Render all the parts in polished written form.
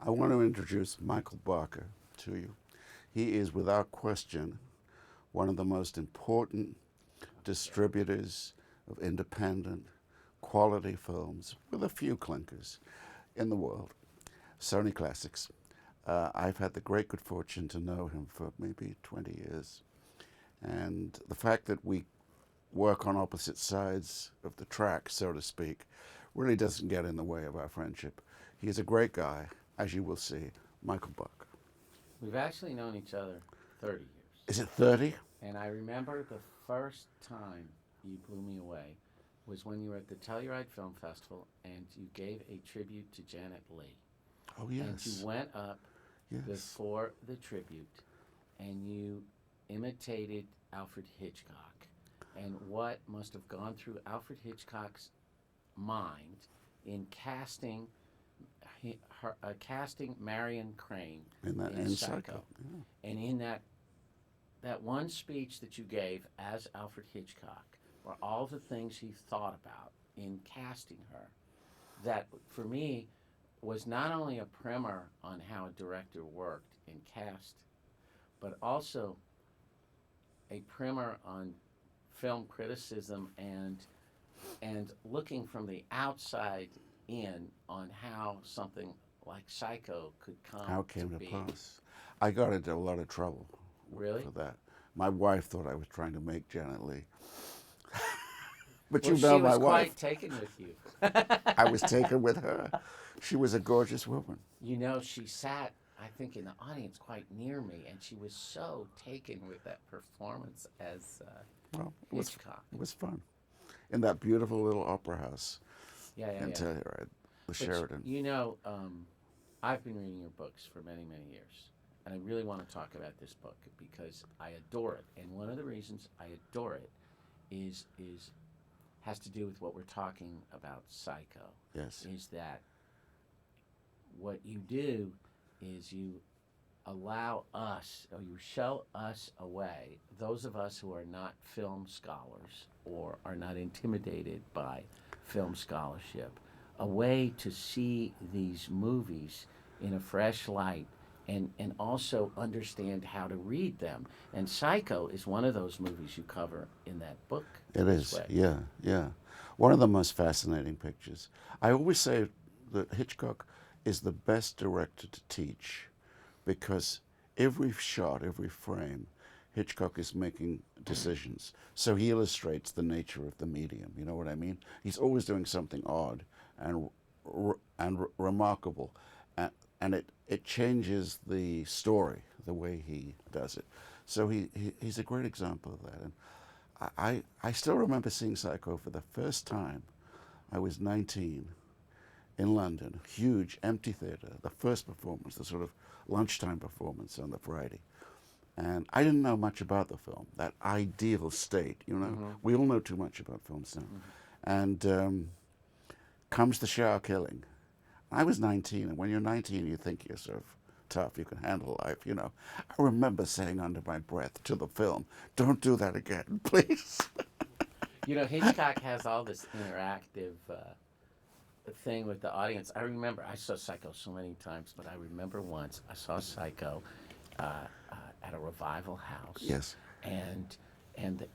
I want to introduce Michael Barker to you. He is, without question, one of the most important distributors of independent, quality films, with a few clinkers, in the world. Sony Classics. I've had the great good fortune to know him for maybe 20 years. And the fact that we work on opposite sides of the track, so to speak, really doesn't get in the way of our friendship. He's a great guy, as you will see, Michael Buck. We've actually known each other 30 years. Is it 30? And I remember the first time you blew me away was when you were at the Telluride Film Festival and you gave a tribute to Janet Leigh. Oh, yes. And you went up before the tribute and you imitated Alfred Hitchcock. And what must have gone through Alfred Hitchcock's mind in casting Marion Crane in Psycho. Yeah. And in that one speech that you gave as Alfred Hitchcock were all the things he thought about in casting her, that for me was not only a primer on how a director worked and cast, but also a primer on film criticism and looking from the outside in on how something like Psycho could come How it came to be. pass. I got into a lot of trouble Really? for that. My wife thought I was trying to make Janet Leigh. But Well, you know she my was wife. quite taken with you. I was taken with her. She was a gorgeous woman. You know, she sat, I think, in the audience quite near me, and she was so taken with that performance as Well, Hitchcock. it was fun. In that beautiful little opera house Yeah. in Telluride, the Sheridan. You know, I've been reading your books for many, many years, and I really want to talk about this book because I adore it. And one of the reasons I adore it has to do with what we're talking about, Psycho. Yes. Is that what you do is you allow us, or you show us a way, those of us who are not film scholars or are not intimidated by film scholarship, a way to see these movies in a fresh light and also understand how to read them. And Psycho is one of those movies you cover in that book. It is, yeah. One of the most fascinating pictures. I always say that Hitchcock is the best director to teach because every shot, every frame, Hitchcock is making decisions. So he illustrates the nature of the medium, you know what I mean? He's always doing something odd and remarkable. And it changes the story, the way he does it. So he's a great example of that. And I still remember seeing Psycho for the first time. I was 19 in London, huge empty theater, the first performance, the sort of lunchtime performance on the Friday. And I didn't know much about the film, that ideal state, you know. Mm-hmm. We all know too much about films now. Mm-hmm. And comes the shower killing. I was 19, and when you're 19, you think you're sort of tough, you can handle life, you know. I remember saying under my breath to the film, don't do that again, please. You know, Hitchcock has all this interactive thing with the audience. I remember, I saw Psycho so many times, but I remember once I saw Psycho at a revival house. Yes. And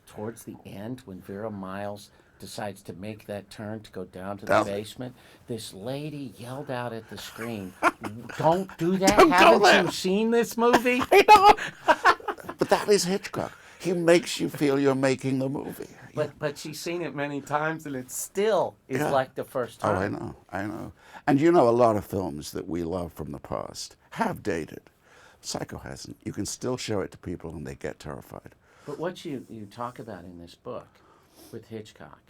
towards the end, when Vera Miles decides to make that turn to go down to the basement, this lady yelled out at the screen, "Don't do that! Haven't you seen this movie?" I know. But that is Hitchcock. He makes you feel you're making the movie. But she's seen it many times, and it still is like the first time. Oh, I know. And you know, a lot of films that we love from the past have dated. Psycho hasn't. You can still show it to people, and they get terrified. But what you talk about in this book with Hitchcock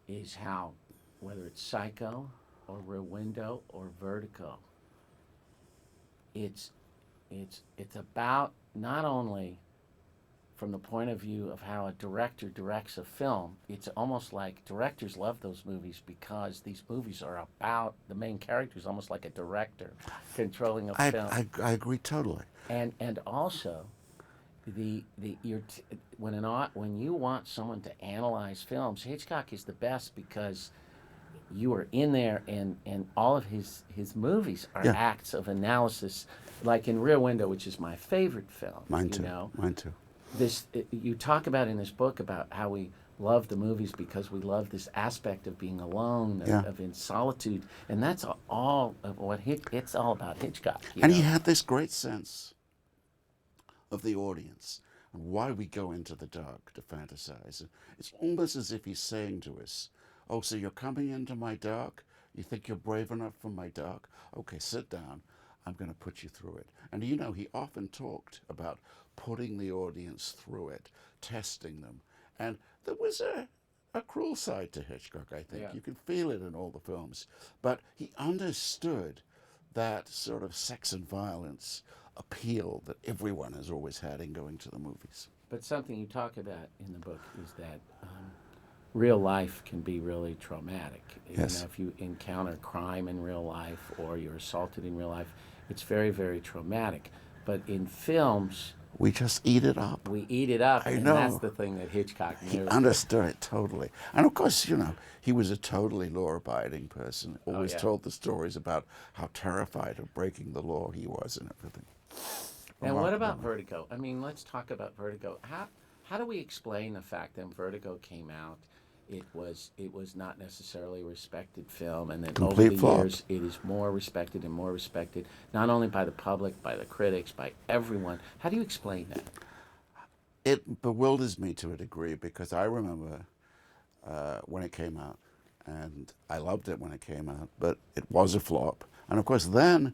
is how, whether it's Psycho or Rear Window or Vertigo, it's about not only from the point of view of how a director directs a film. It's almost like directors love those movies because these movies are about the main character is almost like a director controlling a film. I agree totally. And also, when you want someone to analyze films, Hitchcock is the best because you are in there, and all of his movies are acts of analysis, like in Rear Window, which is my favorite film. Mine you too. know, Mine too. You talk about in this book about how we love the movies because we love this aspect of being alone, of in solitude, and that's all of what it's all about Hitchcock. And he had this great sense of the audience and why we go into the dark to fantasize. It's almost as if he's saying to us, oh, so you're coming into my dark? You think you're brave enough for my dark? Okay, sit down. I'm going to put you through it. And you know, he often talked about putting the audience through it, testing them. And there was a cruel side to Hitchcock, I think. You can feel it in all the films. But he understood that sort of sex and violence appeal that everyone has always had in going to the movies. But something you talk about in the book is that real life can be really traumatic. Yes. You know, if you encounter crime in real life or you're assaulted in real life, it's very, very traumatic. But in films, we just eat it up. We eat it up, I and know. That's the thing that Hitchcock knew. He understood it totally. And of course, you know, he was a totally law-abiding person. Always told the stories about how terrified of breaking the law he was and everything. And what about Vertigo? I mean, let's talk about Vertigo. How do we explain the fact that when Vertigo came out, it was not necessarily a respected film, and then over the years it is more respected and more respected, not only by the public, by the critics, by everyone. How do you explain that? It bewilders me to a degree because I remember when it came out, and I loved it when it came out, but it was a flop. And of course then,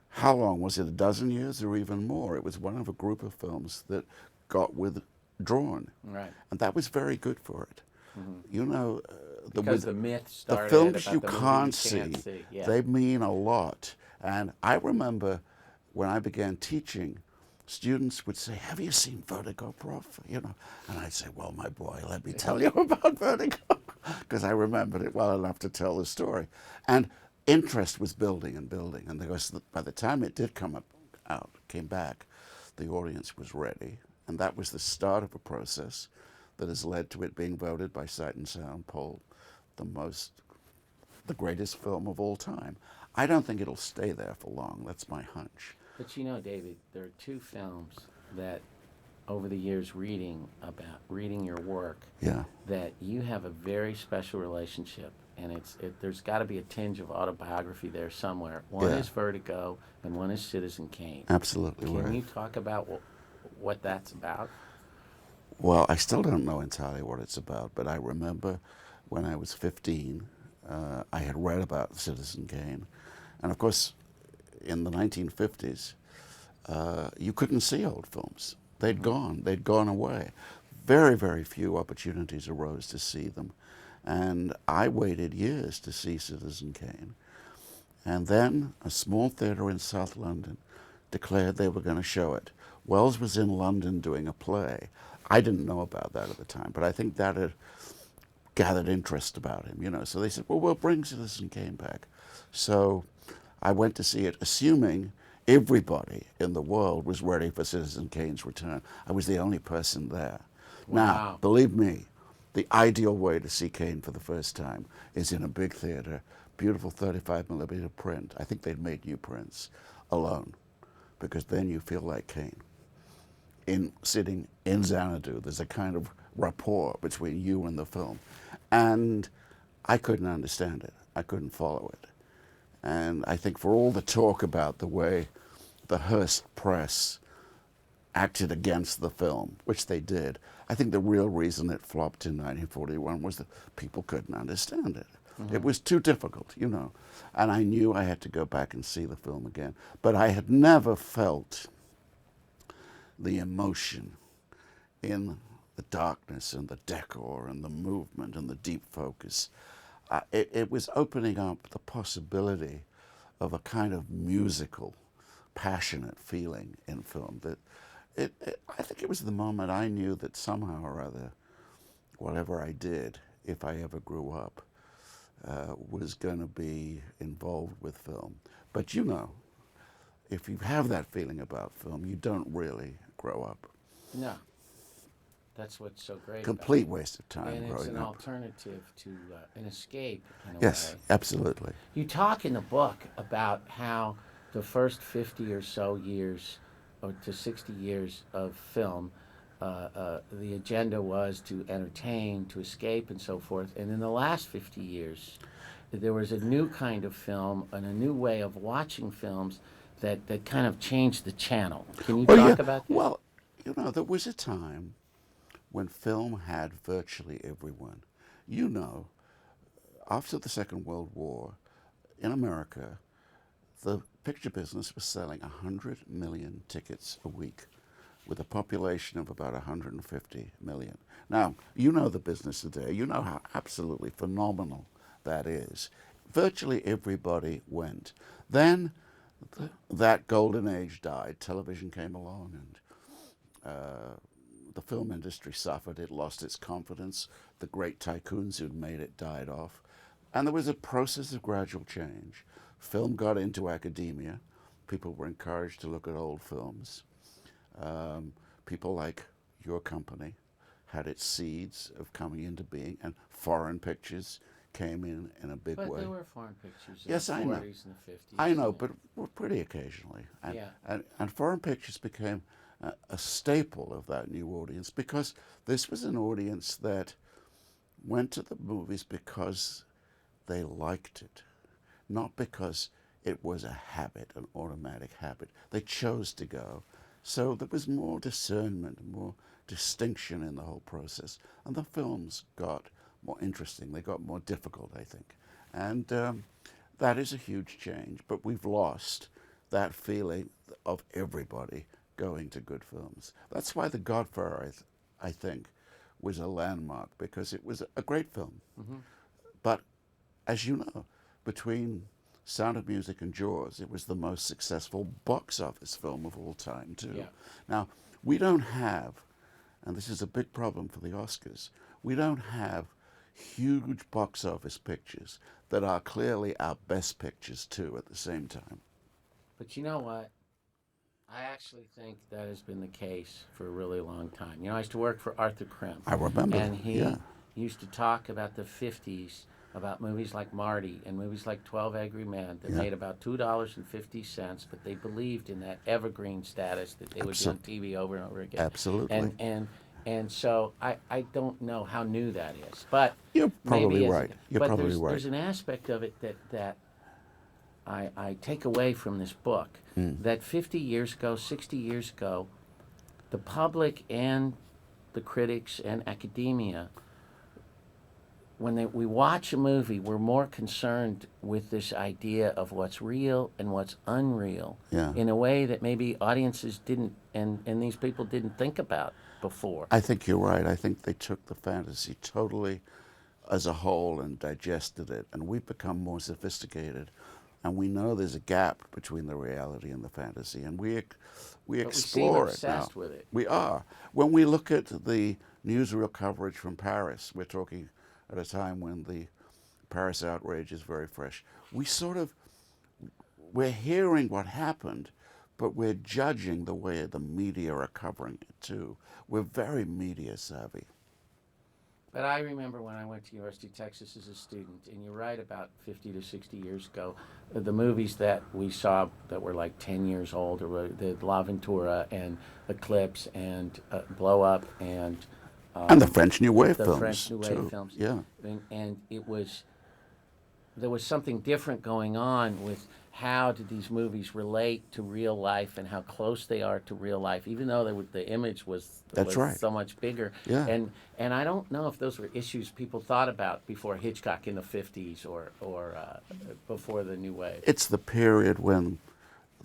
how long was it, a dozen years or even more? It was one of a group of films that got withdrawn. Right. And that was very good for it. Mm-hmm. You know, because the myth started, the films you the can't see, they mean a lot. And I remember when I began teaching, students would say, have you seen Vertigo, Prof? You know, and I'd say, well, my boy, let me tell you about Vertigo, because I remembered it well enough to tell the story. And interest was building and building. And by the time it did came back, the audience was ready. And that was the start of a process that has led to it being voted by Sight and Sound poll the greatest film of all time. I don't think it'll stay there for long. That's my hunch. But you know, David, there are two films that, over the years, reading your work, that you have a very special relationship, and there's got to be a tinge of autobiography there somewhere. One is Vertigo, and one is Citizen Kane. Absolutely. Can you talk about what that's about? Well, I still don't know entirely what it's about, but I remember when I was 15, I had read about Citizen Kane. And of course, in the 1950s, you couldn't see old films. They'd gone away. Very, very few opportunities arose to see them. And I waited years to see Citizen Kane. And then a small theatre in South London declared they were going to show it. Wells was in London doing a play. I didn't know about that at the time, but I think that had gathered interest about him, you know. So they said, well, we'll bring Citizen Kane back. So I went to see it, assuming everybody in the world was ready for Citizen Kane's return. I was the only person there. Wow. Now, believe me, the ideal way to see Kane for the first time is in a big theater, beautiful 35mm print. I think they'd made new prints, alone, because then you feel like Kane. Sitting in Xanadu, there's a kind of rapport between you and the film. And I couldn't understand it. I couldn't follow it. And I think for all the talk about the way the Hearst press acted against the film, which they did, I think the real reason it flopped in 1941 was that people couldn't understand it. Mm-hmm. It was too difficult, you know. And I knew I had to go back and see the film again. But I had never felt the emotion in the darkness and the decor and the movement and the deep focus. It was opening up the possibility of a kind of musical, passionate feeling in film. That I think it was the moment I knew that somehow or other, whatever I did, if I ever grew up, was going to be involved with film. But you know, if you have that feeling about film, you don't really grow up. No. That's what's so great. Complete waste of time. And it's an up. alternative to an escape in a Yes, way. absolutely. You talk in the book about how the first 50 or so years, or to 60 years of film, the agenda was to entertain, to escape, and so forth. And in the last 50 years, there was a new kind of film and a new way of watching films that kind of changed the channel. Can you talk about that? Well, there was a time when film had virtually everyone. After the Second World War, in America, the picture business was selling 100 million tickets a week with a population of about 150 million. Now, you know the business today. You know how absolutely phenomenal that is. Virtually everybody went. Then that golden age died. Television came along, and the film industry suffered. It lost its confidence. The great tycoons who'd made it died off. And there was a process of gradual change. Film got into academia. People were encouraged to look at old films. People like your company had its seeds of coming into being, and foreign pictures came in a big way. But there were foreign pictures in Yes, the I know. 40s and the 50s. I know, but pretty occasionally. And foreign pictures became a staple of that new audience, because this was an audience that went to the movies because they liked it, not because it was a habit, an automatic habit. They chose to go. So there was more discernment, more distinction in the whole process. And the films got more interesting. They got more difficult, I think. And that is a huge change. But we've lost that feeling of everybody going to good films. That's why The Godfather, I think, was a landmark, because it was a great film. Mm-hmm. But as you know, between Sound of Music and Jaws, it was the most successful box office film of all time, too. Yeah. Now, we don't have, and this is a big problem for the Oscars, we don't have huge box office pictures that are clearly our best pictures, too, at the same time. But you know what? I actually think that has been the case for a really long time. I used to work for Arthur Krimp. I remember. And he used to talk about the 50s, about movies like Marty and movies like 12 Angry Men that made about $2.50, but they believed in that evergreen status that they would be on TV over and over again. Absolutely. And so I don't know how new that is, but you're probably maybe right. There's an aspect of it that I take away from this book, that 50 years ago, 60 years ago, the public and the critics and academia, when we watch a movie, we're more concerned with this idea of what's real and what's unreal in a way that maybe audiences didn't, and these people didn't think about before. I think you're right. I think they took the fantasy totally as a whole and digested it, and we've become more sophisticated, and we know there's a gap between the reality and the fantasy, and we explore it now. With it. We are. When we look at the newsreel coverage from Paris, we're talking at a time when the Paris outrage is very fresh. We're hearing what happened, but we're judging the way the media are covering it too. We're very media savvy. But I remember when I went to University of Texas as a student, and you're right, about 50 to 60 years ago, the movies that we saw that were like 10 years old, or the La Ventura and Eclipse and Blow Up and the French New Wave films. The French New Wave films. Yeah. And there was something different going on with how did these movies relate to real life and how close they are to real life, even though the image was so much bigger. Yeah. And I don't know if those were issues people thought about before Hitchcock in the 50s or before the New Wave. It's the period when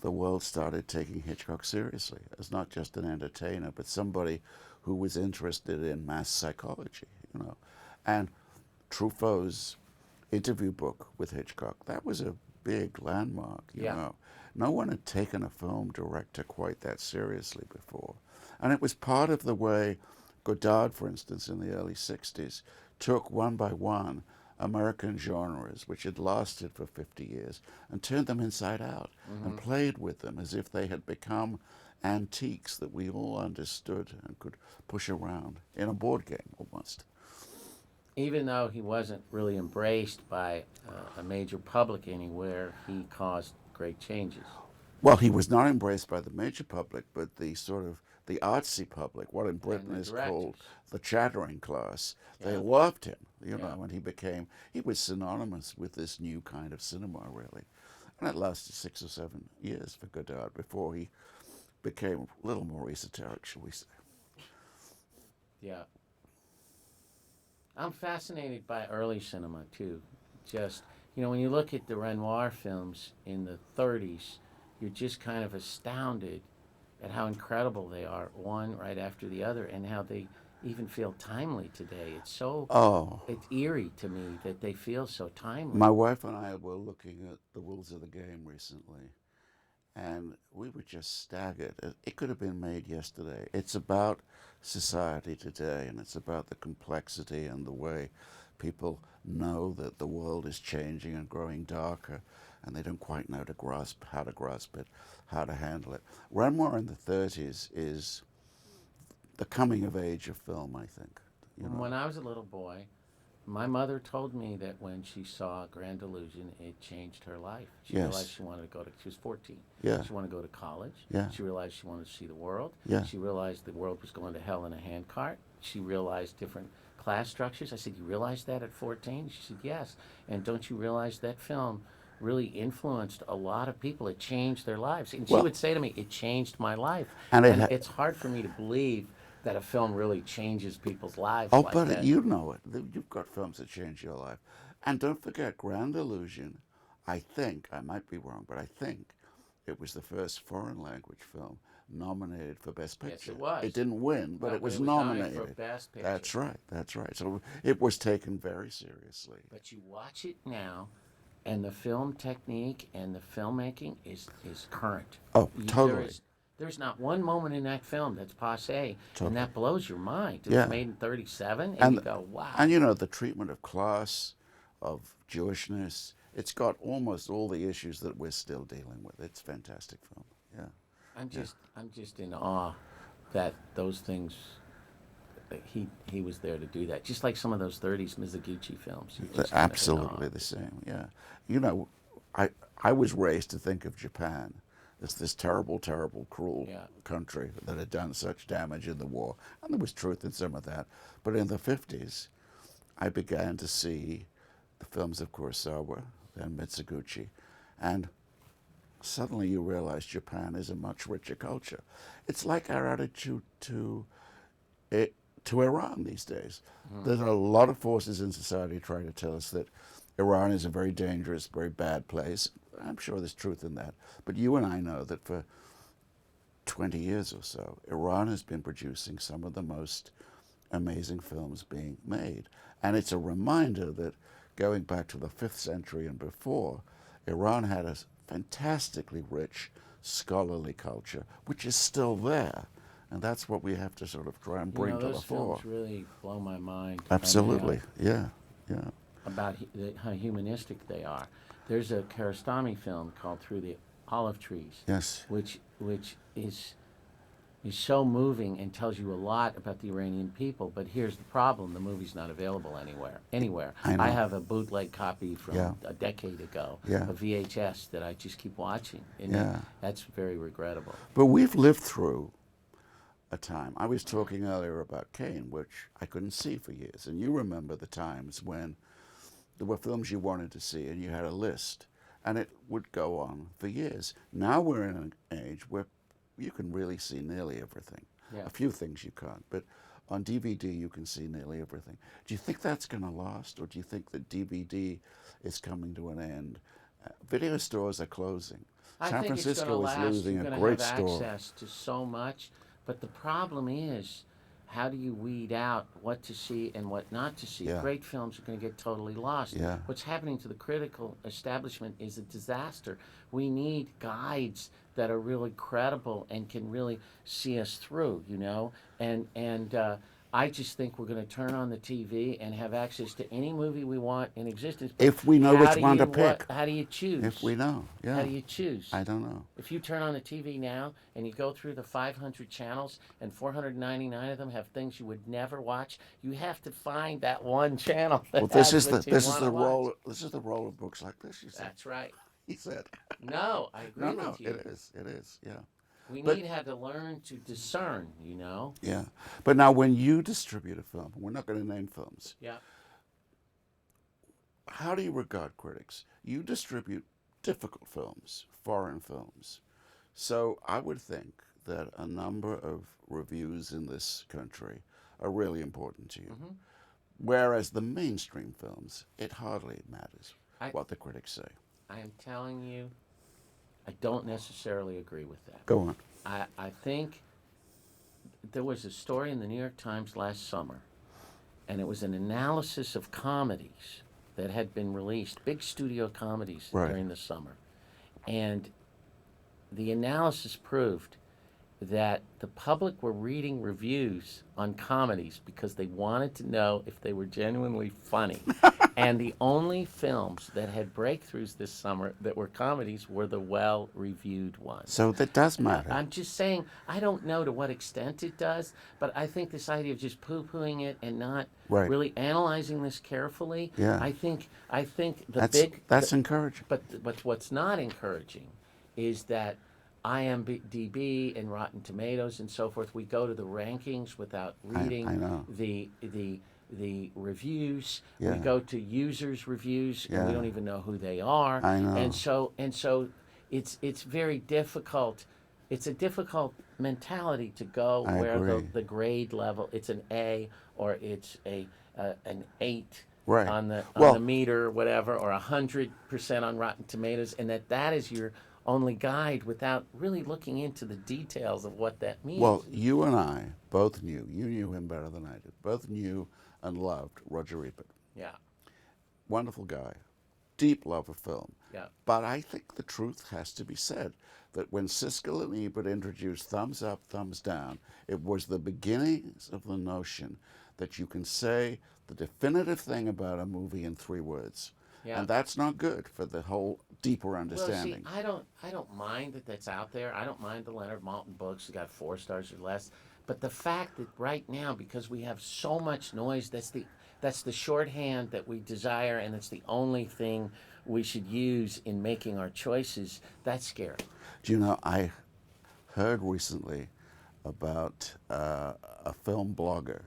the world started taking Hitchcock seriously as not just an entertainer, but somebody who was interested in mass psychology, And Truffaut's interview book with Hitchcock, that was a big landmark, you know. No one had taken a film director quite that seriously before. And it was part of the way Godard, for instance, in the early 60s, took one by one American genres, which had lasted for 50 years, and turned them inside out and played with them as if they had become antiques that we all understood and could push around in a board game almost. Even though he wasn't really embraced by a major public anywhere, he caused great changes. Well, he was not embraced by the major public, but the sort of the artsy public, what in Britain is called the chattering class. They loved him, you know, and he was synonymous with this new kind of cinema, really. And it lasted 6 or 7 years for Godard before he became a little more esoteric, shall we say. Yeah. I'm fascinated by early cinema, too. Just, you know, when you look at the Renoir films in the 30s, you're just kind of astounded at how incredible they are, one right after the other, and how they even feel timely today. It's so, it's eerie to me that they feel so timely. My wife and I were looking at The Rules of the Game recently, and we were just staggered. It could have been made yesterday. It's about society today, and it's about the complexity and the way people know that the world is changing and growing darker, and they don't quite know how to grasp it, how to handle it. Renoir in the 30s is the coming of age of film, I think. You know? When I was a little boy, my mother told me that when she saw Grand Illusion, it changed her life. She realized she wanted to go to, she was 14. Yeah. She wanted to go to college. Yeah. She realized she wanted to see the world. Yeah. She realized the world was going to hell in a handcart. She realized different class structures. I said, you realized that at 14? She said, yes. And don't you realize that film really influenced a lot of people? It changed their lives. And she would say to me, it changed my life. And it's hard for me to believe that a film really changes people's lives. Oh, like but that. you know it. You've got films that change your life. And don't forget, Grand Illusion, I think, I might be wrong, but I think it was the first foreign language film nominated for Best Picture. Yes, it was. It didn't win, but it was nominated nominated. for Best Picture. That's right. So it was taken very seriously. But you watch it now, and the film technique and the filmmaking is current. Oh, totally. There's not one moment in that film that's passé, and that blows your mind. It Yeah. was made in 37, and you go, wow. And you know, the treatment of class, of Jewishness, it's got almost all the issues that we're still dealing with. It's a fantastic film, yeah. I'm just in awe that those things, he was there to do that. Just like some of those 30s Mizoguchi films. They're absolutely the same, yeah. You know, I was raised to think of Japan as this terrible, terrible, cruel country that had done such damage in the war. And there was truth in some of that. But in the 50s, I began to see the films of Kurosawa and Mizoguchi. And suddenly you realize Japan is a much richer culture. It's like our attitude to Iran these days. There's a lot of forces in society trying to tell us that Iran is a very dangerous, very bad place. I'm sure there's truth in that. But you and I know that for 20 years or so, Iran has been producing some of the most amazing films being made. And it's a reminder that going back to the 5th century and before, Iran had a fantastically rich scholarly culture, which is still there. And that's what we have to sort of try and bring to the fore. Those films really blow my mind. Absolutely, yeah. About how humanistic they are. There's a Kiarostami film called Through the Olive Trees. Yes. Which is so moving and tells you a lot about the Iranian people. But here's the problem: the movie's not available anywhere. I have a bootleg copy from a decade ago, a VHS that I just keep watching, and that's very regrettable. But we've lived through a time. I was talking earlier about Kane, which I couldn't see for years, and you remember the times when there were films you wanted to see and you had a list, and it would go on for years. Now we're in an age where you can really see nearly everything. A few things you can't, but on DVD you can see nearly everything. Do you think that's going to last, or do you think that DVD is coming to an end? Video stores are closing. San Francisco is losing a great store. You're going to have access to so much, but the problem is, how do you weed out what to see and what not to see? Great films are going to get totally lost. What's happening to the critical establishment is a disaster. We need guides that are really credible and can really see us through, you know? And I just think we're going to turn on the TV and have access to any movie we want in existence. But If we know which one to pick. How do you choose? If we know, yeah. How do you choose? I don't know. If you turn on the TV now and you go through the 500 channels and 499 of them have things you would never watch, you have to find that one channel. That This is the role of books like this. You said. That's right. He said. No, I agree with you. It is, yeah. We need to learn to discern, you know? Yeah. But now when you distribute a film, we're not going to name films. Yeah. How do you regard critics? You distribute difficult films, foreign films. So I would think that a number of reviews in this country are really important to you. Mm-hmm. Whereas the mainstream films, it hardly matters what the critics say. I am telling you, I don't necessarily agree with that. Go on. I think there was a story in the New York Times last summer, and it was an analysis of comedies that had been released, big studio comedies during the summer. And the analysis proved that the public were reading reviews on comedies because they wanted to know if they were genuinely funny. And the only films that had breakthroughs this summer that were comedies were the well-reviewed ones. So that does matter. I'm just saying, I don't know to what extent it does, but I think this idea of just poo-pooing it and not really analyzing this carefully, I think that's encouraging. But what's not encouraging is that IMDb and Rotten Tomatoes and so forth, we go to the rankings without reading the reviews. We go to users' reviews and we don't even know who they are. I know. And so it's very difficult. It's a difficult mentality to go where the grade level, it's an A or it's an 8 on the meter or whatever, or 100% on Rotten Tomatoes, and that is your only guide without really looking into the details of what that means. Well, you and I both knew, you knew him better than I did, both knew and loved Roger Ebert. Yeah. Wonderful guy, deep love of film. Yeah. But I think the truth has to be said, that when Siskel and Ebert introduced thumbs up, thumbs down, it was the beginnings of the notion that you can say the definitive thing about a movie in 3 words. Yeah. And that's not good for the whole deeper understanding. Well, see, I don't mind that that's out there. I don't mind the Leonard Maltin books that got 4 stars or less. But the fact that right now, because we have so much noise, that's the shorthand that we desire, and it's the only thing we should use in making our choices, that's scary. Do you know, I heard recently about a film blogger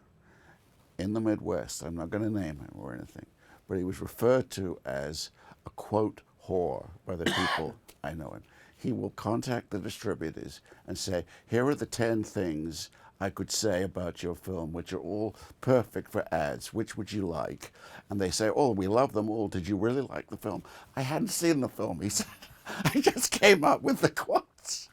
in the Midwest. I'm not going to name him or anything, but he was referred to as a quote whore by the people I know him. He will contact the distributors and say, here are the 10 things I could say about your film, which are all perfect for ads. Which would you like? And they say, oh, we love them all. Did you really like the film? I hadn't seen the film, he said. I just came up with the quotes.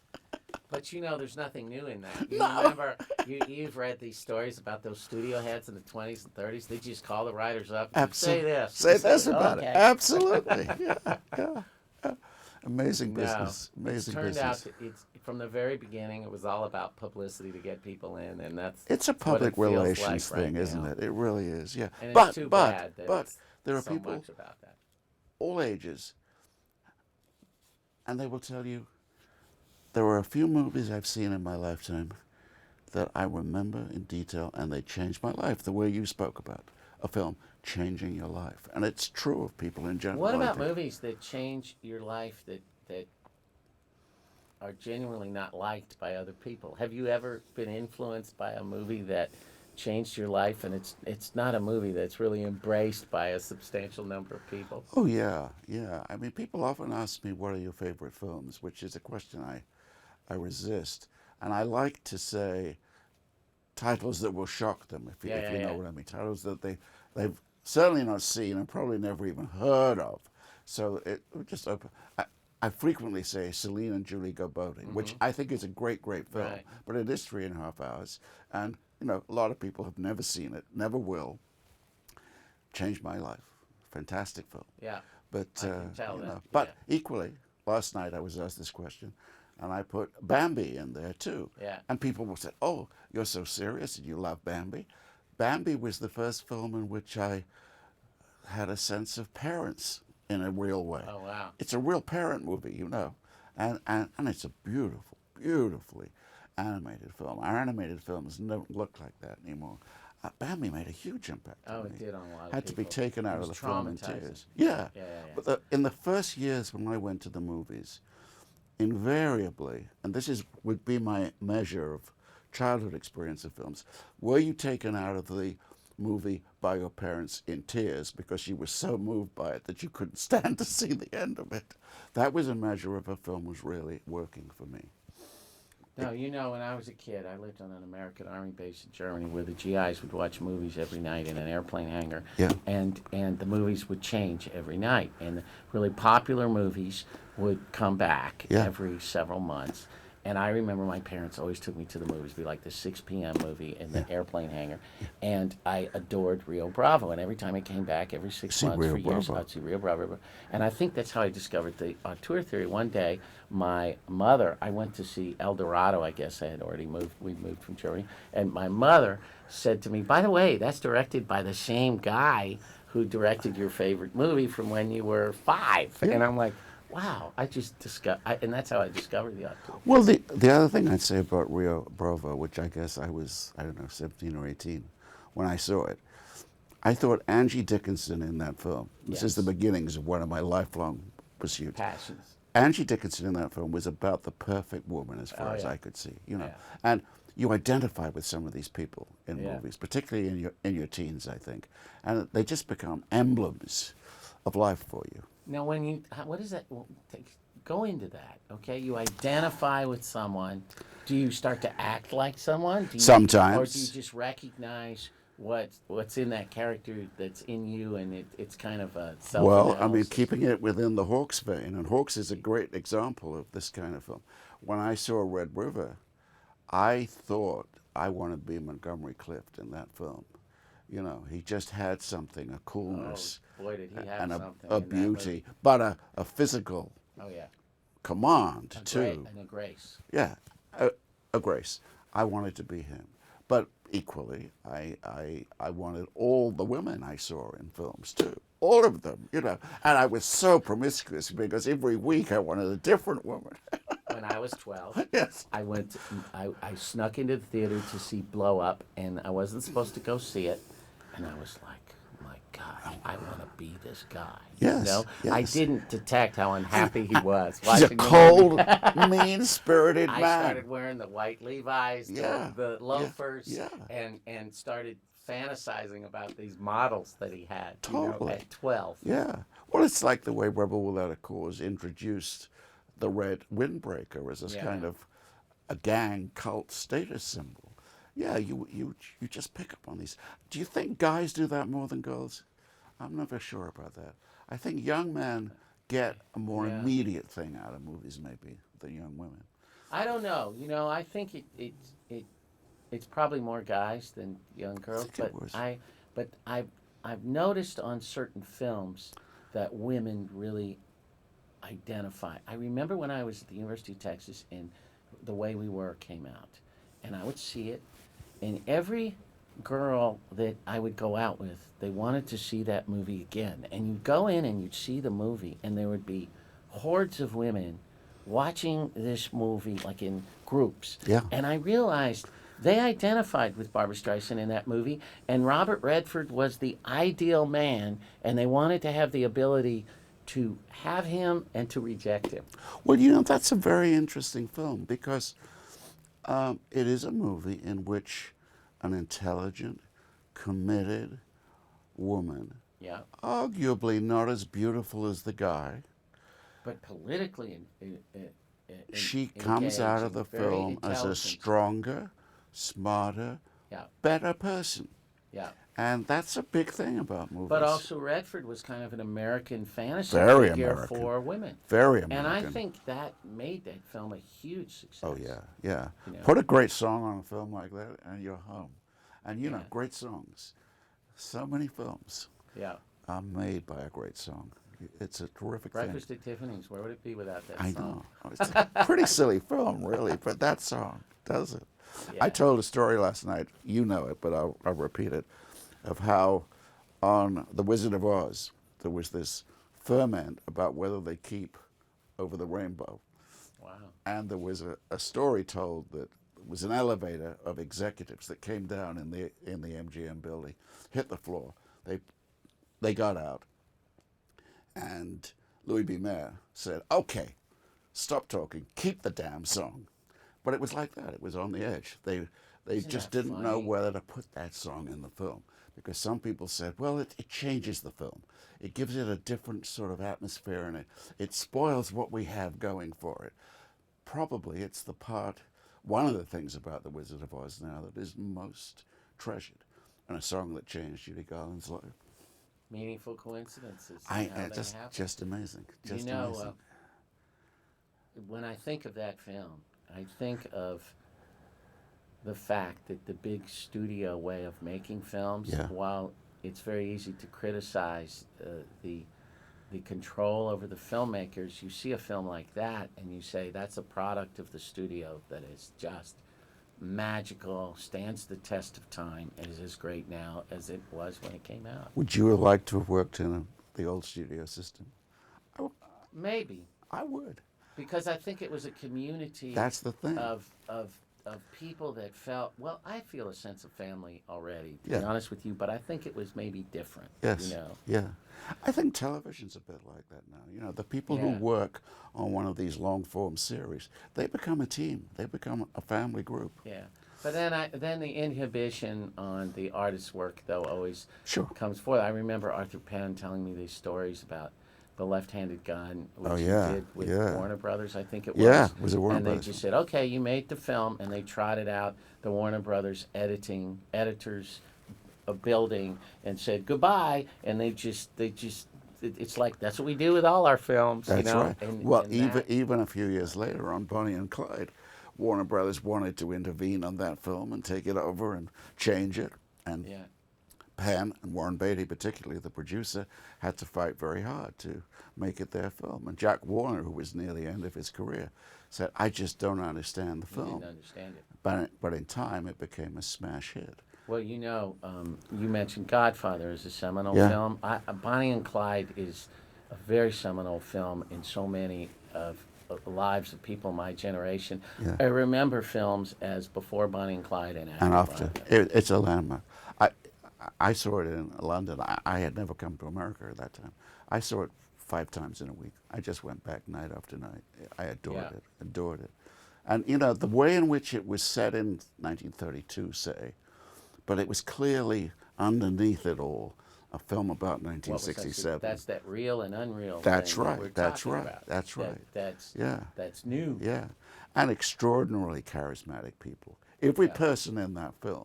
But you know, there's nothing new in that. You remember, you've read these stories about those studio heads in the 20s and 30s. They just call the writers up and say this. Say this about it. Absolutely. Yeah. Amazing business. Amazing business. It turned out it's from the very beginning, it was all about publicity to get people in, and it's a public relations thing, isn't it? It really is. Yeah. And it's too bad that there are so people much about that. All ages, and they will tell you, there were a few movies I've seen in my lifetime that I remember in detail, and they changed my life. The way you spoke about a film changing your life, and it's true of people in general. What about movies that change your life that are genuinely not liked by other people? Have you ever been influenced by a movie that changed your life, and it's not a movie that's really embraced by a substantial number of people? Oh yeah. I mean, people often ask me, what are your favorite films, which is a question I resist. And I like to say titles that will shock them, if you know what I mean. Titles that they've certainly not seen and probably never even heard of. So it just open. I frequently say Celine and Julie Go Boating, which I think is a great film. Right. But it is 3.5 hours. And, you know, a lot of people have never seen it, never will. Changed my life. Fantastic film. Yeah. But, I can tell that. But equally, last night I was asked this question, and I put Bambi in there too. Yeah. And people will say, oh, you're so serious and you love Bambi. Bambi was the first film in which I had a sense of parents in a real way. Oh, wow. It's a real parent movie, you know, and it's a beautiful, beautifully animated film. Our animated films don't look like that anymore. Bambi made a huge impact on me. It did on a lot of Had to be people. taken out It of the was film in traumatizing. tears. Yeah. Yeah. But in the first years when I went to the movies, invariably, and would be my measure of childhood experience of films, were you taken out of the movie by your parents in tears because you were so moved by it that you couldn't stand to see the end of it? That was a measure of a film was really working for me. No, you know, when I was a kid, I lived on an American Army base in Germany where the GIs would watch movies every night in an airplane hangar. Yeah. And the movies would change every night. And the really popular movies would come back every several months. And I remember my parents always took me to the movies. It'd be like the 6 p.m. movie in the airplane hangar. And I adored Rio Bravo. And every time it came back, every 6 months for years, I'd see Rio Bravo. And I think that's how I discovered the auteur theory. One day, my mother, I went to see El Dorado, I guess I had already moved. We moved from Germany. And my mother said to me, by the way, that's directed by the same guy who directed your favorite movie from when you were 5. Yeah. And I'm like, wow, I just discovered, and that's how I discovered the auteur. Well, the other thing I'd say about Rio Bravo, which I guess I was, 17 or 18 when I saw it, I thought Angie Dickinson in that film, this is the beginnings of one of my lifelong pursuits. Passions. Angie Dickinson in that film was about the perfect woman as far as I could see, you know. Yeah. And you identify with some of these people in movies, particularly in your teens, I think. And they just become emblems of life for you. Now, when you, what is that? Well, go into that, okay? You identify with someone. Do you start to act like someone? Sometimes. Or do you just recognize what's in that character that's in you, and it's kind of a self-analysis? Well, I mean, keeping it within the Hawks vein, and Hawks is a great example of this kind of film. When I saw Red River, I thought I wanted to be Montgomery Clift in that film. You know, he just had something, a coolness, boy, did he have and something a in that beauty, but a physical command too. And a grace. Yeah, a grace. I wanted to be him, but equally, I wanted all the women I saw in films too, all of them, you know. And I was so promiscuous because every week I wanted a different woman. When I was 12, yes, I went. I snuck into the theater to see Blow Up, and I wasn't supposed to go see it, and I was like, my God, I want to be this guy. Yes, You know? yes. I didn't detect how unhappy he was. He's a watching the cold, movie. mean-spirited man. I started wearing the white Levi's, Yeah, the loafers, yeah. and started fantasizing about these models that he had. Totally. You know, at 12. Yeah. Well, it's like the way Rebel Without a Cause introduced the red windbreaker as a kind of a gang cult status symbol. Yeah, you just pick up on these. Do you think guys do that more than girls? I'm never sure about that. I think young men get a more immediate thing out of movies maybe than young women. I don't know. You know, I think it's probably more guys than young girls. But I've noticed on certain films that women really identify. I remember when I was at the University of Texas and The Way We Were came out, and I would see it, and every girl that I would go out with, they wanted to see that movie again. And you'd go in and you'd see the movie, and there would be hordes of women watching this movie, like in groups. Yeah. And I realized they identified with Barbra Streisand in that movie, and Robert Redford was the ideal man, and they wanted to have the ability to have him and to reject him. Well, you know, that's a very interesting film because it is a movie in which an intelligent, committed woman, arguably not as beautiful as the guy, but politically she comes out of the film as a stronger, smarter, better person. Yeah. And that's a big thing about movies. But also Redford was kind of an American fantasy Very figure American. for women. Very American. And I think that made that film a huge success. Oh, yeah, yeah. You know? Put a great song on a film like that and you're home. And, you know, great songs. So many films are made by a great song. It's a terrific Breakfast thing. at Tiffany's, where would it be without that I song? know. It's a pretty silly film, really, but that song does it. Yeah. I told a story last night, you know it, but I'll repeat it, of how on The Wizard of Oz there was this ferment about whether they keep over the rainbow. Wow. And there was a story told that there was an elevator of executives that came down in the MGM building, hit the floor. They got out, and Louis B. Mayer said, "Okay, stop talking, keep the damn song." But it was like that. It was on the edge. They just didn't know whether to put that song in the film, because some people said, well, it changes the film. It gives it a different sort of atmosphere, and it spoils what we have going for it. Probably it's one of the things about The Wizard of Oz now that is most treasured, and a song that changed Judy Garland's life. Meaningful coincidences. Just amazing. Just you know, amazing. When I think of that film, I think of the fact that the big studio way of making films, while it's very easy to criticize the control over the filmmakers, you see a film like that and you say that's a product of the studio that is just magical, stands the test of time, and is as great now as it was when it came out. Would you have liked to have worked in the old studio system? Maybe. I would. Because I think it was a community. That's the thing. Of people that felt, well, I feel a sense of family already, to be honest with you, but I think it was maybe different. Yes. You know? Yeah. I think television's a bit like that now. You know, the people who work on one of these long-form series, they become a team. They become a family group. Yeah. But then the inhibition on the artist's work, though, always comes forth. I remember Arthur Penn telling me these stories about the left-handed gun, which he did with Warner Brothers, I think it was. Yeah, it was a Warner Brothers. And they just said, okay, you made the film, and they trotted out the Warner Brothers editors building and said goodbye, and they just it's like, that's what we do with all our films. That's you know? right. Even a few years later on Bonnie and Clyde, Warner Brothers wanted to intervene on that film and take it over and change it, and Penn and Warren Beatty, particularly the producer, had to fight very hard to make it their film. And Jack Warner, who was near the end of his career, said, "I just don't understand the film." He didn't understand it. But in time, it became a smash hit. Well, you know, you mentioned Godfather as a seminal film. Bonnie and Clyde is a very seminal film in so many of the lives of people my generation. Yeah. I remember films as before Bonnie and Clyde and after. It's a landmark. I saw it in London. I had never come to America at that time. I saw it 5 times in a week. I just went back night after night. I adored it. And, you know, the way in which it was set in 1932, say, but it was clearly underneath it all a film about 1967. That's that real and unreal. That's thing right. That we're That's talking right. about. That's right. That's new. Yeah, and extraordinarily charismatic people. Every person in that film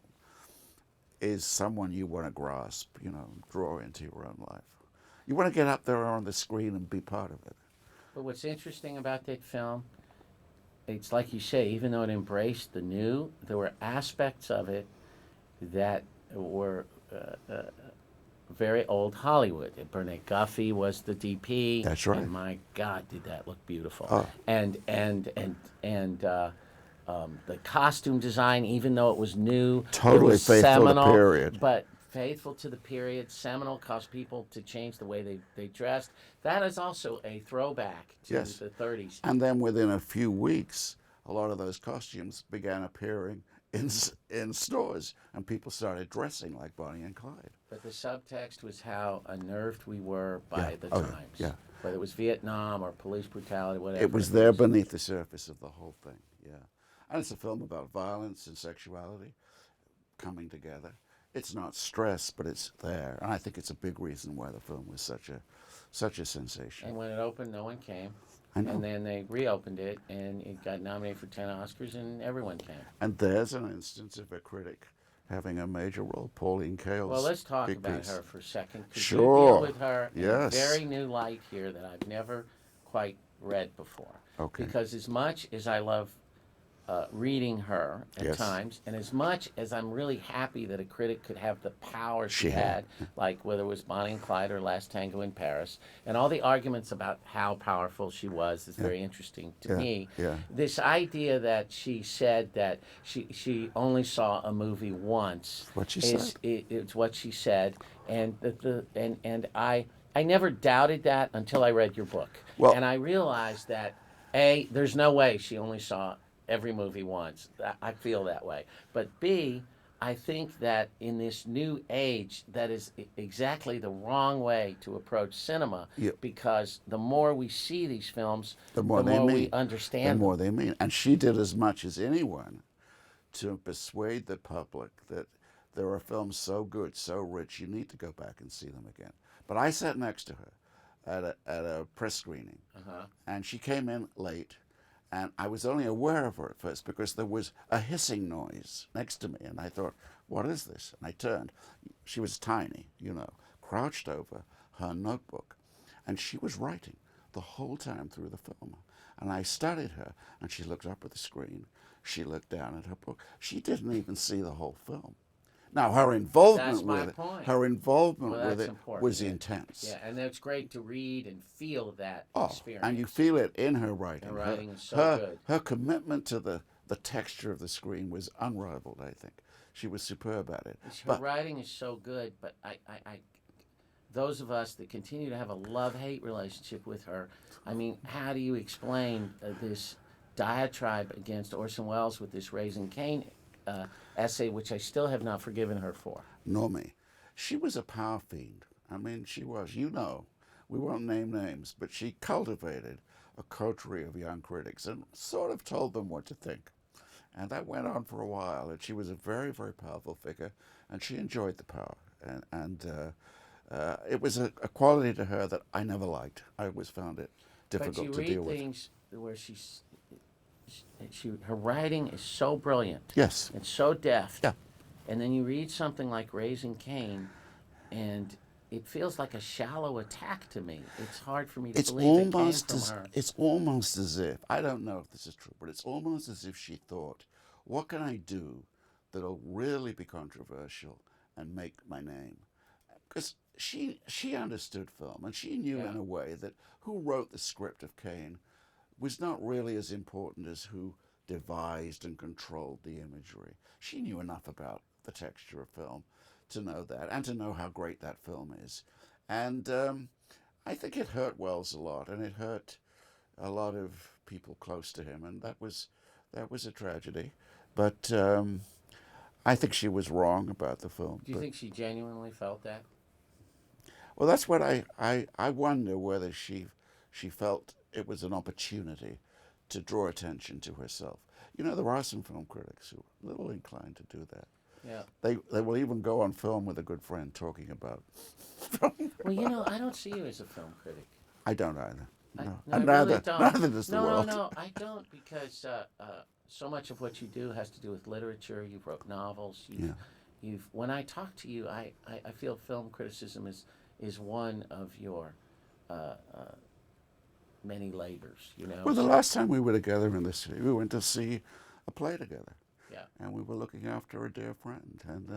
is someone you want to grasp, you know, draw into your own life. You want to get up there on the screen and be part of it. But what's interesting about that film, it's like you say, even though it embraced the new, there were aspects of it that were very old Hollywood. Burnett Guffey was the DP. That's right. And my God, did that look beautiful. Oh. And the costume design, even though it was new, totally was faithful seminal, to the period. But faithful to the period, seminal, caused people to change the way they dressed. That is also a throwback to the 30s. And then within a few weeks, a lot of those costumes began appearing in stores, and people started dressing like Bonnie and Clyde. But the subtext was how unnerved we were by the times. Yeah. Whether it was Vietnam or police brutality, whatever. It was there beneath the surface of the whole thing, And it's a film about violence and sexuality coming together. It's not stress, but it's there. And I think it's a big reason why the film was such a sensation. And when it opened, no one came. I know. And then they reopened it, and it got nominated for 10 Oscars, and everyone came. And there's an instance of a critic having a major role, Pauline Kael. Well, let's talk about her for a second. Sure. You deal with her in a very new light here that I've never quite read before. Okay. Because as much as I love reading her at Yes. times, and as much as I'm really happy that a critic could have the power she She had. had, like whether it was Bonnie and Clyde or Last Tango in Paris, and all the arguments about how powerful she was is very interesting to Yeah. me. Yeah. This idea that she said that she only saw a movie once What she is said. it's what she said, and and I never doubted that until I read your book, Well, and I realized that A, there's no way she only saw every movie once. I feel that way. But B, I think that in this new age, that is exactly the wrong way to approach cinema, yeah, because the more we see these films, the more they we mean. The understand more them. they mean. And she did as much as anyone to persuade the public that there are films so good, so rich, you need to go back and see them again. But I sat next to her at a press screening, and she came in late, and I was only aware of her at first because there was a hissing noise next to me, and I thought, what is this? And I turned. She was tiny, crouched over her notebook, and she was writing the whole time through the film. And I studied her, and she looked up at the screen. She looked down at her book. She didn't even see the whole film. Now, her involvement That's my with it, point. her involvement Well, with that's it important, was yeah. intense. Yeah, and it's great to read and feel that Oh, experience. and you feel it in her writing. Her writing is so her, good. Her commitment to the texture of the screen was unrivaled, I think. She was superb at it. Her writing is so good, but I those of us that continue to have a love-hate relationship with her, I mean, how do you explain this diatribe against Orson Welles with this Raising Kane essay, which I still have not forgiven her for? Nor me. She was a power fiend. I mean, she was. We won't name names, but she cultivated a coterie of young critics and sort of told them what to think. And that went on for a while, and she was a very, very powerful figure, and she enjoyed the power. And it was a quality to her that I never liked. I always found it difficult to deal with. But you read things where her writing is so brilliant. Yes. And so deft. Yeah. And then you read something like Raising Kane, and it feels like a shallow attack to me. It's hard for me to believe it came from her. It's almost as if, I don't know if this is true, but it's almost as if she thought, what can I do that'll really be controversial and make my name? Because she understood film, and she knew in a way that who wrote the script of Kane was not really as important as who devised and controlled the imagery. She knew enough about the texture of film to know that, and to know how great that film is. And I think it hurt Wells a lot, and it hurt a lot of people close to him, and that was a tragedy. But I think she was wrong about the film. Do you think she genuinely felt that? Well, that's what I wonder whether she felt it was an opportunity to draw attention to herself. There are some film critics who are a little inclined to do that. Yeah. They will even go on film with a good friend talking about film. Well, I don't see you as a film critic. I don't either. No, I neither, really don't. neither does the No, world. no, I don't, because so much of what you do has to do with literature. You've wrote novels. You've when I talk to you, I feel film criticism is one of your many labors. Well, the last time we were together in the city, we went to see a play together. Yeah. And we were looking after a dear friend. And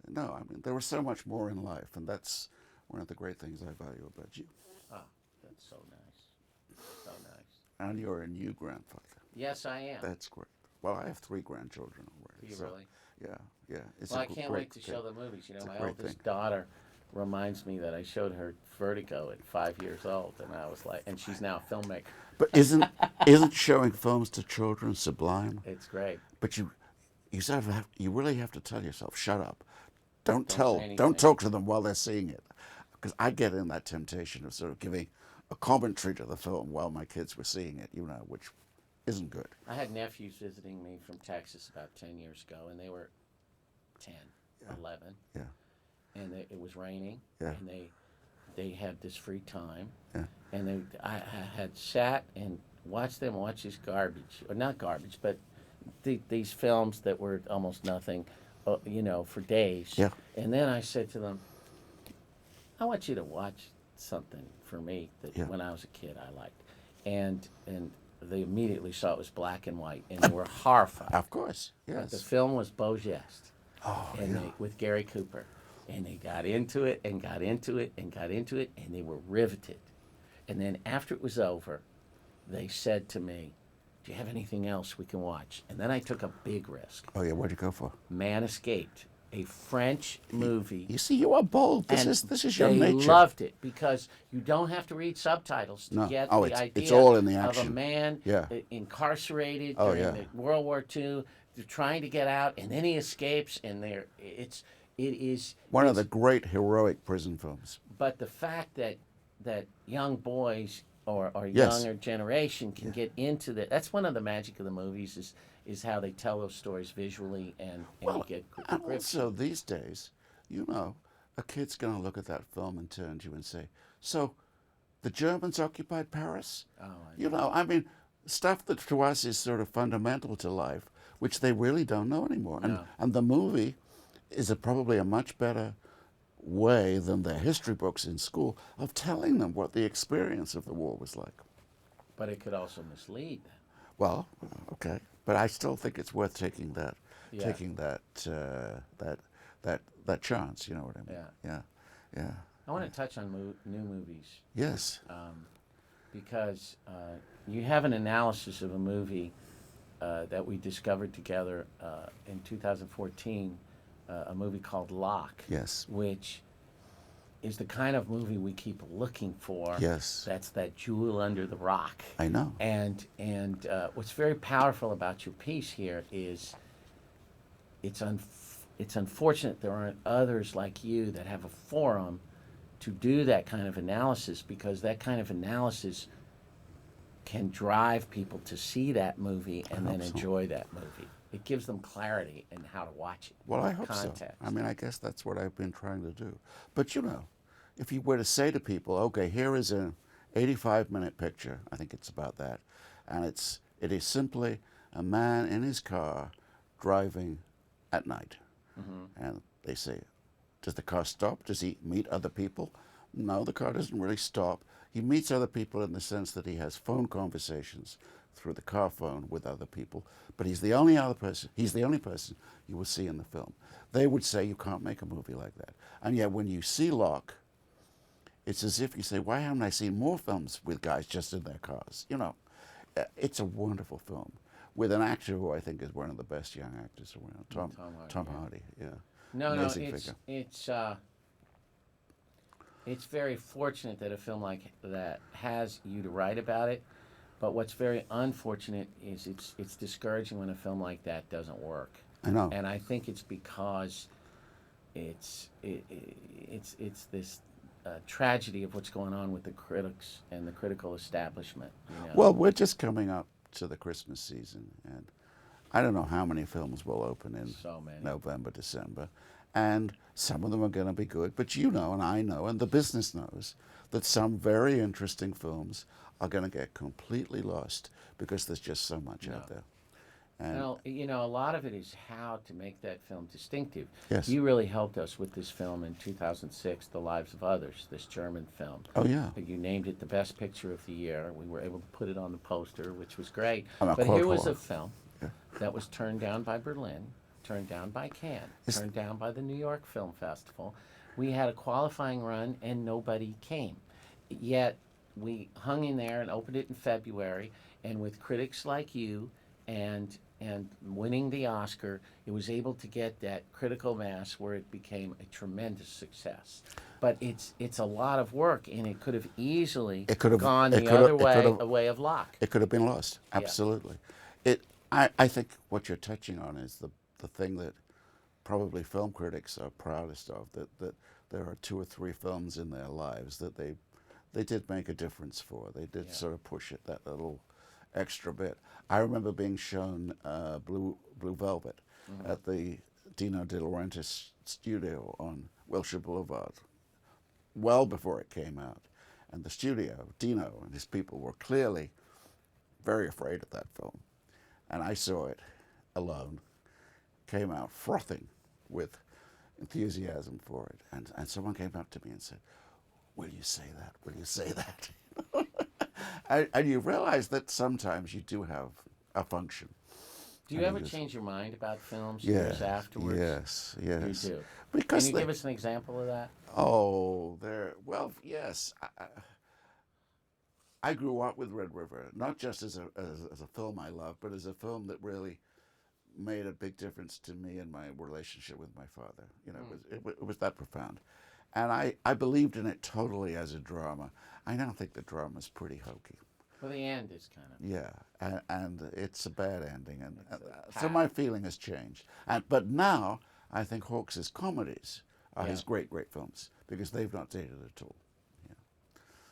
no, I mean, there was so much more in life, and that's one of the great things I value about you. Oh, that's so nice. So nice. And you're a new grandfather. Yes, I am. That's great. Well, I have 3 grandchildren already. Do you really? Yeah. Well, I can't wait to show the movies. My oldest daughter reminds me that I showed her Vertigo at 5 years old, and I was like, and she's now a filmmaker. But isn't showing films to children sublime? It's great. But you really have to tell yourself, shut up. Don't Don't talk to them while they're seeing it. Because I get in that temptation of sort of giving a commentary to the film while my kids were seeing it, which isn't good. I had nephews visiting me from Texas about 10 years ago, and they were 10, 11. Yeah. And it was raining, Yeah. and they had this free time, Yeah. and I had sat and watched them watch this garbage, or not garbage, but these films that were almost nothing, for days. Yeah. And then I said to them, I want you to watch something for me that when I was a kid I liked. And they immediately saw it was black and white, and they were horrified. Of course, But the yes. film was Beau Geste, Oh, and yeah. with Gary Cooper, and they got into it and got into it and got into it, and they were riveted. And then after it was over, they said to me, "Do you have anything else we can watch?" And then I took a big risk. Oh, yeah, what'd you go for? Man Escaped, a French movie. You see, you are bold. This And is your nature. They loved it because you don't have to read subtitles to No. get Oh, the idea it's all in the of a action. man Yeah. incarcerated Oh, during yeah. the World War II. They're trying to get out, and then he escapes, and it is One of the great heroic prison films. But the fact that young boys or Yes. younger generation can get into that's one of the magic of the movies is how they tell those stories visually and you get And grips. also these days, you know, a kid's going to look at that film and turn to you and say, "So, the Germans occupied Paris?" Oh, You know, I mean, stuff that to us is sort of fundamental to life, which they really don't know anymore. No. And the movie is probably a much better way than their history books in school of telling them what the experience of the war was like. But it could also mislead them. Well, okay, but I still think it's worth taking that, Yeah. taking that chance. You know what I mean? Yeah. I want to touch on new movies Yes. because you have an analysis of a movie that we discovered together in 2014, a movie called Locke. Yes. Which is the kind of movie we keep looking for. Yes. That's that jewel under the rock. I know. And what's very powerful about your piece here is it's unfortunate there aren't others like you that have a forum to do that kind of analysis, because that kind of analysis can drive people to see that movie and then enjoy that movie. It gives them clarity in how to watch it. Well, I hope Context. so. I mean, I guess that's what I've been trying to do. But you know, if you were to say to people, "Okay, here is an 85-minute picture," I think it's about that, and it is simply a man in his car driving at night, and they say, "Does the car stop? Does he meet other people?" No, the car doesn't really stop. He meets other people in the sense that he has phone conversations through the car phone with other people, but he's the only person you will see in the film. They would say you can't make a movie like that. And yet when you see Locke, it's as if you say, why haven't I seen more films with guys just in their cars? You know, it's a wonderful film with an actor who I think is one of the best young actors around, Tom Hardy. Yeah. No, Amazing it's figure. it's very fortunate that a film like that has you to write about it. But what's very unfortunate is it's discouraging when a film like that doesn't work. I know. And I think it's because it's this tragedy of what's going on with the critics and the critical establishment. You know? Well, we're just coming up to the Christmas season, and I don't know how many films will open in So many. November, December, and some of them are going to be good, but you know, and I know, and the business knows, that some very interesting films are going to get completely lost because there's just so much out there. And Well, you know, a lot of it is how to make that film distinctive. Yes. You really helped us with this film in 2006, The Lives of Others, this German film. oh yeah, You named it the best picture of the year. We were able to put it on the poster, which was great. I'm a But quote here was whore. a film that was turned down by Berlin, turned down by Cannes, turned down by the New York Film Festival. We had a qualifying run and nobody came. Yet we hung in there and opened it in February, and with critics like you and winning the Oscar, it was able to get that critical mass where it became a tremendous success. But it's a lot of work, and it could have easily gone the other way, a way of Locke. it could have been lost. Absolutely. I think what you're touching on is the thing that probably film critics are proudest of, that there are 2 or 3 films in their lives that they did make a difference for. They did sort of push it that little extra bit. I remember being shown Blue Velvet at the Dino De Laurentiis studio on Wilshire Boulevard, well before it came out. And the studio, Dino and his people, were clearly very afraid of that film. And I saw it alone, came out frothing with enthusiasm for it. And someone came up to me and said, "Will you say that? Will you say that?" And you realize that sometimes you do have a function. Do you ever change your mind about films Yes, years afterwards? yes, yes. You do. Because Can you give us an example of that? oh, there. Well, yes. I grew up with Red River, not just as a film I love, but as a film that really made a big difference to me in my relationship with my father. You know, it was that profound. And I believed in it totally as a drama. I now think the drama's pretty hokey. Well, the end is kind of. Yeah, and it's a bad ending, and It's so my feeling has changed. But now I think Hawks's comedies are his great films because they've not dated at all. Yeah.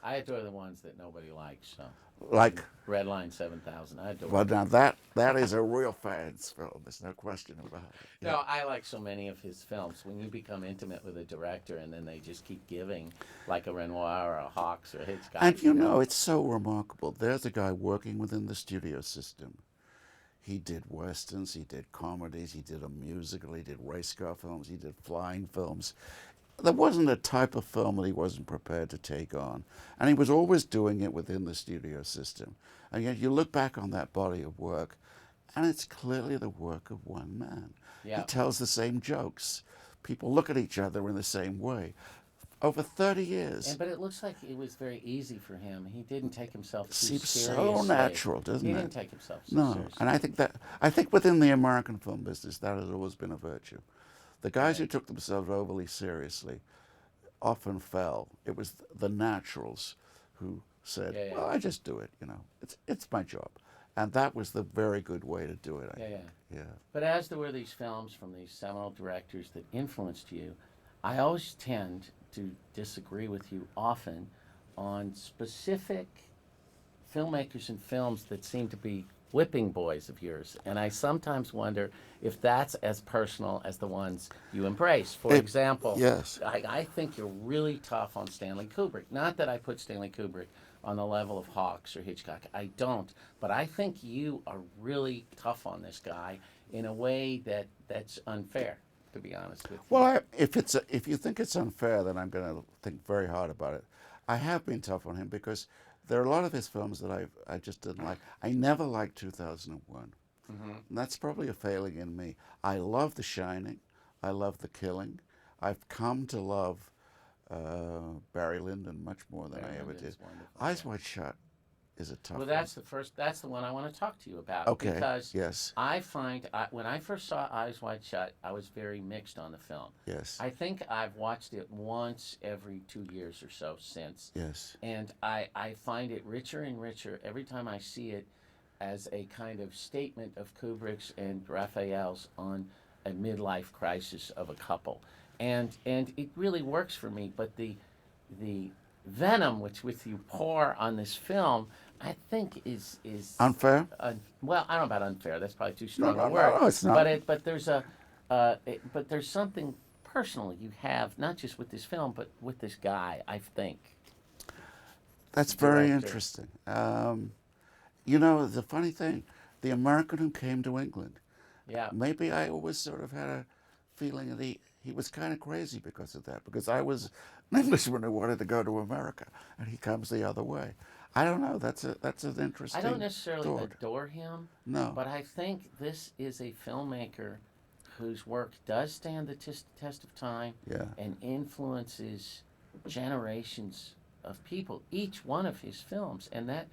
I adore the ones that nobody likes. So. Like Red Line 7000. I adore. Well, now that is a real fan's film. There's no question about it. Yeah. No, I like so many of his films. When you become intimate with a director and then they just keep giving, like a Renoir or a Hawks or a Hitchcock. And you know, it's so remarkable. There's a guy working within the studio system. He did westerns, he did comedies, he did a musical, he did race car films, he did flying films. There wasn't a type of film that he wasn't prepared to take on. And he was always doing it within the studio system. And yet you look back on that body of work, and it's clearly the work of one man. Yeah. He tells the same jokes. People look at each other in the same way. Over 30 years. But it looks like it was very easy for him. He didn't take himself too Seems seriously. so natural, doesn't it? He didn't take himself so No, seriously. and I think within the American film business, that has always been a virtue. The guys who took themselves overly seriously often fell. It was the naturals who said, "Well, I just do it. You know, it's my job," and that was the very good way to do it. Yeah. But as there were these films from these seminal directors that influenced you, I always tend to disagree with you often on specific filmmakers and films that seem to be whipping boys of yours, and I sometimes wonder if that's as personal as the ones you embrace. For example, yes. I think you're really tough on Stanley Kubrick. Not that I put Stanley Kubrick on the level of Hawks or Hitchcock. I don't. But I think you are really tough on this guy in a way that's unfair, to be honest with you. Well, if you think it's unfair, then I'm going to think very hard about it. I have been tough on him because there are a lot of his films that I just didn't like. I never liked 2001. And that's probably a failing in me. I love The Shining. I love The Killing. I've come to love Barry Lyndon much more than I ever did. Eyes Wide Shut is a tough one. Well, that's the one I want to talk to you about. Okay, Because yes. I find, when I first saw Eyes Wide Shut, I was very mixed on the film. Yes. I think I've watched it once every 2 years or so since. Yes. And I find it richer and richer every time I see it as a kind of statement of Kubrick's and Raphael's on a midlife crisis of a couple. And it really works for me, but the venom which you pour on this film, I think is unfair. Well, I don't know about unfair. That's probably too strong a word. No, it's not. But there's something personal you have, not just with this film, but with this guy. I think. That's very interesting. You know, the funny thing, the American who came to England. Yeah. Maybe I always sort of had a feeling that he was kind of crazy because of that. Because I was an Englishman who wanted to go to America, and he comes the other way. I don't know. That's an interesting. I don't necessarily thought. adore him. No. But I think this is a filmmaker whose work does stand the test of time. Yeah. And influences generations of people. Each one of his films, and that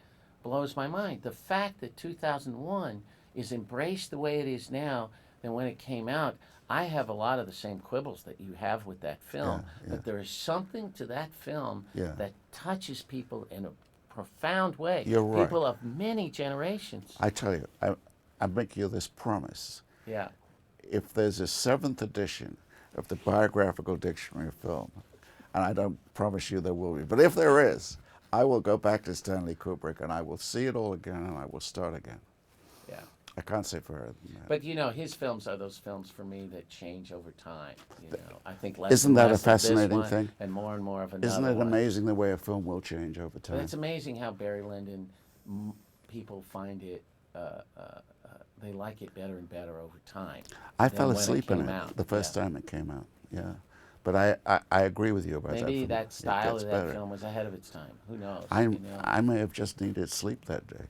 blows my mind. The fact that 2001 is embraced the way it is now than when it came out. I have a lot of the same quibbles that you have with that film, but there is something to that film that touches people in a profound way. You're right. People of many generations. I tell you, I make you this promise. Yeah. If there's a 7th edition of the Biographical Dictionary of Film, and I don't promise you there will be, but if there is, I will go back to Stanley Kubrick and I will see it all again and I will start again. Yeah. I can't say further than that. But you know, his films are those films for me that change over time. You know, I think less Isn't and that a less of this fascinating one thing? and more of another Isn't it one. amazing the way a film will change over time? But it's amazing how Barry Lyndon, people find it, they like it better and better over time. I than fell when asleep in came it out. the first time it came out. Yeah. But I agree with you about that. Maybe film. that It style gets of that better. film was ahead of its time. Who knows? I may have just needed sleep that day.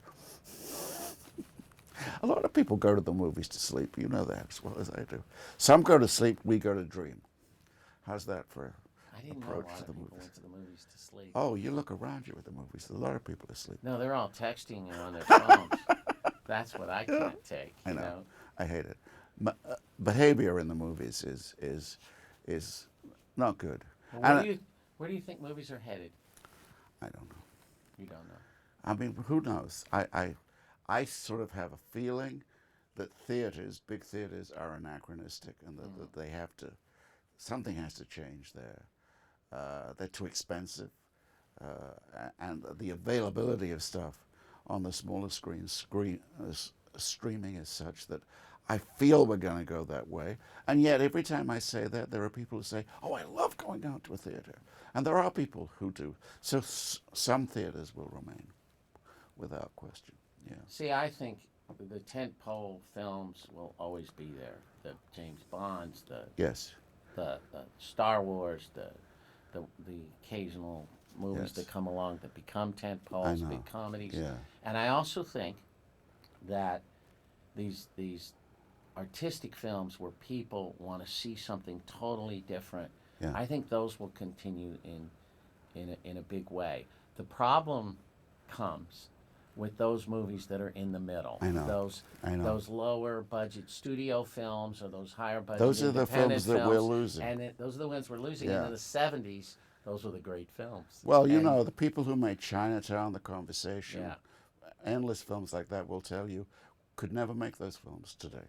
A lot of people go to the movies to sleep. You know that as well as I do. Some go to sleep, we go to dream. How's that for I didn't know a approach lot to of the people movies? went to the movies to sleep. Oh, you look around you at the movies. A lot of people are asleep. No, they're all texting and on their phones. That's what I can't take. I You know. I hate it. Behavior in the movies is not good. Well, And where do you think movies are headed? I don't know. You don't know. I mean, who knows? I sort of have a feeling that theaters, big theaters, are anachronistic, and that they have to, something has to change there. They're too expensive, and the availability of stuff on the smaller streaming is such that I feel we're going to go that way. And yet, every time I say that, there are people who say, "Oh, I love going out to a theater," and there are people who do. So some theaters will remain, without question. Yeah. See, I think the tentpole films will always be there. The James Bonds, Yes. the Star Wars, the occasional movies Yes. that come along that become tentpoles, big comedies. Yeah. And I also think that these artistic films where people want to see something totally different, Yeah. I think those will continue in a big way. The problem comes with those movies that are in the middle. I know. Those lower budget studio films or those higher budget Those are the independent films that we're losing. And those are the ones we're losing. Yeah. And in the 70s, those were the great films. Well, you And- know, the people who made Chinatown, The Conversation, Yeah. endless films like that will tell you, could never make those films today.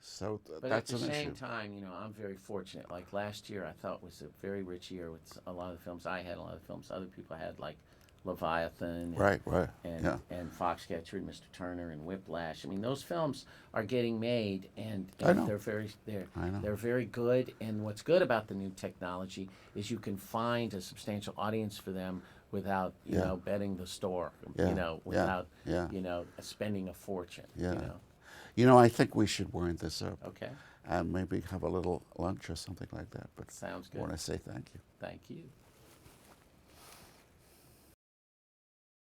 So But that's at the an same issue. time, you know, I'm very fortunate. Like last year, I thought was a very rich year with a lot of the films I had, a lot of the films other people had, like Leviathan, Right. and Yeah. Foxcatcher and Mr. Turner and Whiplash. I mean, those films are getting made, and I know. I know. they're very good. And what's good about the new technology is you can find a substantial audience for them without you Yeah. know betting the store. Yeah. You know, without Yeah. you know spending a fortune. Yeah. You know. You know, I think we should wind this up Okay. and maybe have a little lunch or something like that. But Sounds I good. want to say thank you. Thank you.